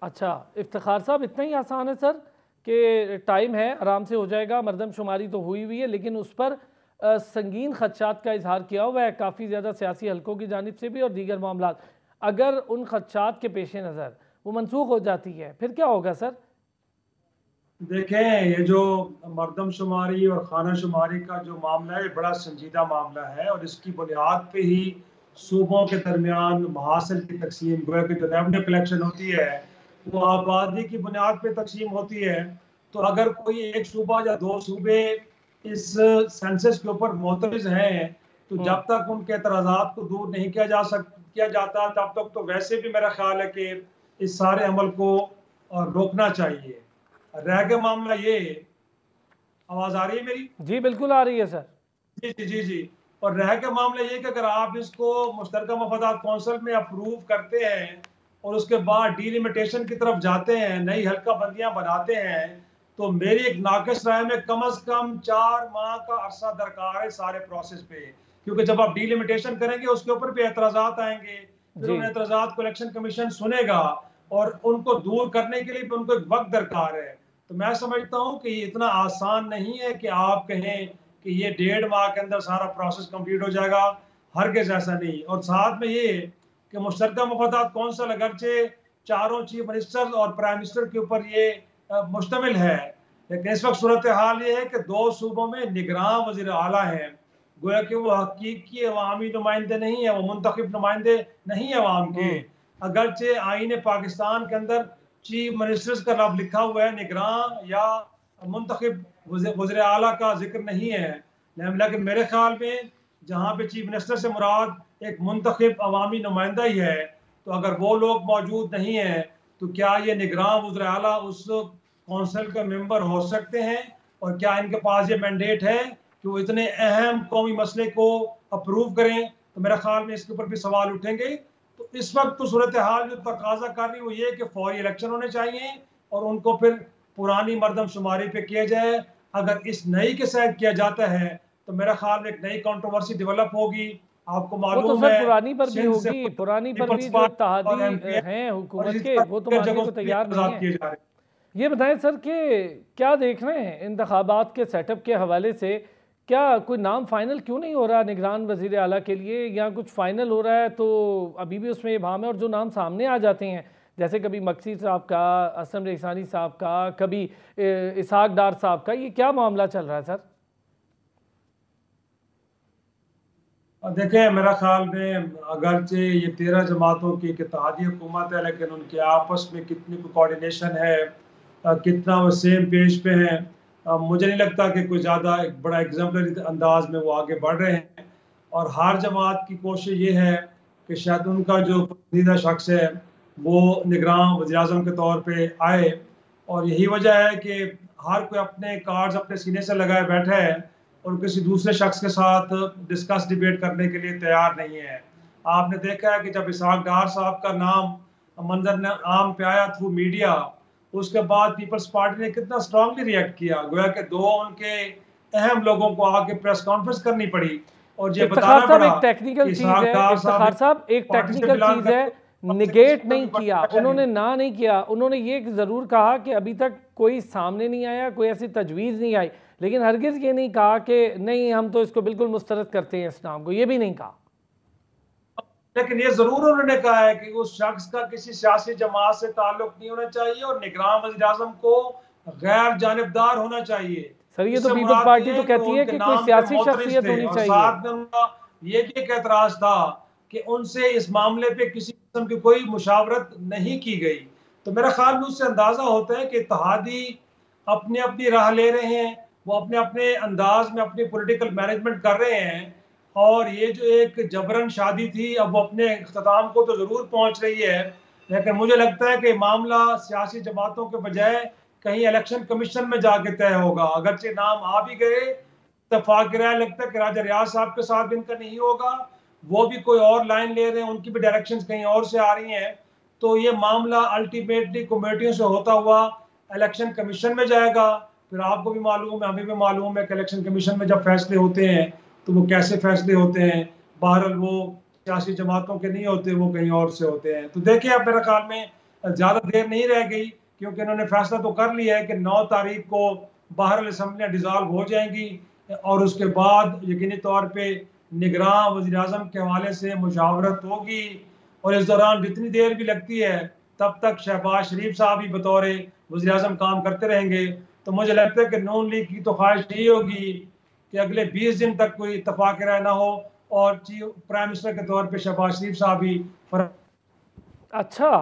अच्छा, इफ्तिखार साहब इतना ही आसान है सर कि टाइम है, आराम से हो जाएगा। मरदमशुमारी तो हुई हुई है, लेकिन उस पर संगीन खदशात का इजहार किया हुआ है काफ़ी ज़्यादा सियासी हलकों की जानिब से भी और दीगर मामला। अगर उन खदशात के पेश नज़र वो मनसूख हो जाती है, फिर क्या होगा सर? देखें, ये जो मरदमशुमारी और खाना शुमारी का जो मामला है, ये बड़ा संजीदा मामला है और इसकी बुनियाद पे ही सूबों के दरमियान महासिल की तकसीम, गोया कि जो रेवन्यू कलेक्शन होती है वो आबादी की बुनियाद पे तकसीम होती है। तो अगर कोई एक सूबा या दो सूबे इस सेंसस के ऊपर मोतरज हैं, तो हम्म। जब तक उनके एतराज़ात को दूर नहीं किया जाता, तब तक तो वैसे भी मेरा ख्याल है कि इस सारे अमल को रोकना चाहिए। रह गया मामला ये, आवाज आ रही है मेरी? जी बिल्कुल आ रही है सर। जी जी जी जी। और रह गया मामला ये कि अगर आप इसको मुश्तरका मफादात कौंसिल में अप्रूव करते हैं और उसके बाद डीलिमिटेशन की तरफ जाते हैं, नई हल्का बंदियां बनाते हैं, तो मेरी एक नाकिस राय में कम से कम 4 माह का अरसा दरकार है सारे प्रोसेस पे। क्योंकि जब आप डीलिमिटेशन करेंगे उसके ऊपर भी एतराजात आएंगे, फिर जी। उन एतराजात को इलेक्शन कमीशन सुनेगा और उनको दूर करने के लिए भी उनको एक वक्त दरकार है। तो मैं समझता हूँ कि ये इतना आसान नहीं है कि आप कहें कि ये 1.5 माह के अंदर सारा प्रोसेस कंप्लीट हो जाएगा। हरगिज़ ऐसा नहीं। और साथ में ये कि मुश्तरका मफादात कौंसिल अगरचे चारों चीफ मिनिस्टर और प्राइम मिनिस्टर के ऊपर ये मुश्तमिल है, लेकिन इस वक्त सूरत हाल ये है कि 2 सूबों में निगरान वज़ीर आला हैं। गोया कि वो हकीकी अवामी नुमाइंदे नहीं है, वो मुंतखब नुमाइंदे नहीं है अवाम के। हम्म। अगरचे आईन पाकिस्तान के अंदर चीफ मिनिस्टर्स का लफ्ज़ लिखा हुआ है, निगरान या मुंतखब वज़ीर आला का जिक्र नहीं है। लेकिन मेरे ख्याल में जहाँ पे चीफ मिनिस्टर से मुराद एक मुंतखब अवामी नुमाइंदा ही है, तो अगर वो लोग मौजूद नहीं है तो क्या ये निगरान वज़ीर आला उस कौंसिल के मेंबर हो सकते हैं? और क्या इनके पास ये मैंडेट है कि वो इतने अहम कौमी मसले को अप्रूव करें? तो मेरा ख्याल में इसके ऊपर भी सवाल उठेंगे। तो इस वक्त तो सूरत हाल जो तकाजा कर रही है वो ये कि फौरी इलेक्शन होने चाहिए और उनको फिर पुरानी मरदमशुमारी पे किया जाए। अगर इस नई के साथ किया जाता है तो मेरा ख्याल में एक नई कंट्रोवर्सी डेवलप होगी। आपको वो तो मालूम सर है पुरानी पर भी सिंध से होगी, पुरानी पर भी पीपल्स जो पार्टी और इत्तेहादी एमपीए हैं और हुकूमत इसी के, वो तो तरह मानने जगहों को से भी तैयार नहीं आजाद है। किए जा रहे ये बताएं सर कि क्या देख रहे हैं इंतखाबात के सेटअप के हवाले से, क्या कोई नाम फाइनल क्यों नहीं हो रहा निगरान वजीर आला के लिए, या कुछ फाइनल हो रहा है तो अभी भी उसमें इबाम है, और जो नाम सामने आ जाते हैं जैसे कभी मक्सी साहब का, असम रेसानी साहब का, कभी इसहाक डार साहब का, ये क्या मामला चल रहा है सर? हैं। देखें, मेरा ख्याल में अगरचे ये 13 जमातों की एक इत्तेहादी हुकूमत है, लेकिन उनके आपस में कितनी कोऑर्डिनेशन है, कितना वो सेम पेज पे हैं, मुझे नहीं लगता कि कोई ज़्यादा एक बड़ा एग्जाम्पलरी अंदाज में वो आगे बढ़ रहे हैं। और हर जमात की कोशिश ये है कि शायद उनका जो पसंदीदा शख्स है वो निगरान वज़ीर आज़म के तौर पे आए। और यही वजह है कि हर कोई अपने कार्ड्स अपने सीने से लगाए बैठा है और किसी दूसरे शख्स के साथ डिस्कस डिबेट करने के लिए तैयार नहीं है। आपने देखा है कि जब इसहाक डार साहब का नाम मंजर आम पे आया थ्रू मीडिया, उसके बाद पीपल्स पार्टी ने कितना स्ट्रांगली रिएक्ट किया। गोया कि दो उनके अहम लोगों को आके प्रेस कॉन्फ्रेंस करनी पड़ी और ये इफ्तिखार बताना साहब पड़ा एक टेक्निकल कि चीज़ इसहाक है, डार साहब इफ्तिखार साहब एक पार्टी से टेक्निकल बिलोंग चीज़ है। करते निगेट कोई नहीं किया बड़ा नहीं। उन्होंने, ना नहीं किया उन्होंने, ये ज़रूर कहा कि अभी तक कोई सामने नहीं आया, कोई ऐसी तजवीज़ नहीं आई, लेकिन हरगिज़ ये नहीं कहा कि नहीं हम तो इसको बिल्कुल मुस्तरद करते हैं, इस नाम को, ये भी नहीं कहा। लेकिन ये जरूर उन्होंने कहा है कि उस शख्स का किसी सियासी जमात से ताल्लुक नहीं होना चाहिए और निगरान वज़ीर आज़म को गैर जानिबदार होना चाहिए। सर ये तो इससे पीपल्स मुराद पार्टी ये तो है कि कहती है उनके कि कोई नाम पे सियासी मोतरिज शख्सियत थे होनी और चाहिए। साथ में उनका ये भी एक एतराज था कि उनसे इस मामले पे किसी किस्म की कोई मुशावरत नहीं की गई। तो मेरा ख्याल में उससे अंदाजा होता है कि इत्तेहादी अपनी अपनी राह ले रहे हैं, वो अपने अपने अंदाज में अपनी पॉलिटिकल मैनेजमेंट कर रहे हैं। और ये जो एक जबरन शादी थी अब वो अपने अख्ताम को तो जरूर पहुंच रही है, लेकिन मुझे लगता है कि मामला सियासी जमातों के बजाय कहीं इलेक्शन कमीशन में जाके तय होगा। अगरचे नाम आ भी गए, इत्तेफाक राय लगता है कि राजा रियाज साहब के साथ भी इनका नहीं होगा, वो भी कोई और लाइन ले रहे हैं, उनकी भी डायरेक्शंस कहीं और से आ रही हैं। तो ये मामला अल्टीमेटली कमेटियों से होता हुआ इलेक्शन कमीशन में जाएगा। फिर आपको भी मालूम है, हमें भी मालूम है कि इलेक्शन कमीशन में जब फैसले होते हैं तो वो कैसे फैसले होते हैं। बहरहाल वो सियासी जमातों के नहीं होते, वो कहीं और से होते हैं। तो देखिए, अब मेरे ख्याल में ज़्यादा देर नहीं रह गई, क्योंकि इन्होंने फैसला तो कर लिया है कि 9 तारीख को बहरहाल असम्बलियाँ डिज़ॉल्व हो जाएंगी और उसके बाद यकीनी तौर पे निगरान वज़ीर-ए-आज़म के हवाले से मुशावरत होगी और इस दौरान जितनी देर भी लगती है तब तक शहबाज शरीफ साहब ही बतौर वज़ीर-ए-आज़म काम करते रहेंगे। तो मुझे लगता है कि नून लीग की तो ख्वाहिश यही होगी कि अगले 20 दिन तक कोई इत्तफाक राय ना हो और चीफ प्राइम मिनिस्टर के तौर पे शहबाज शरीफ साहब ही अच्छा।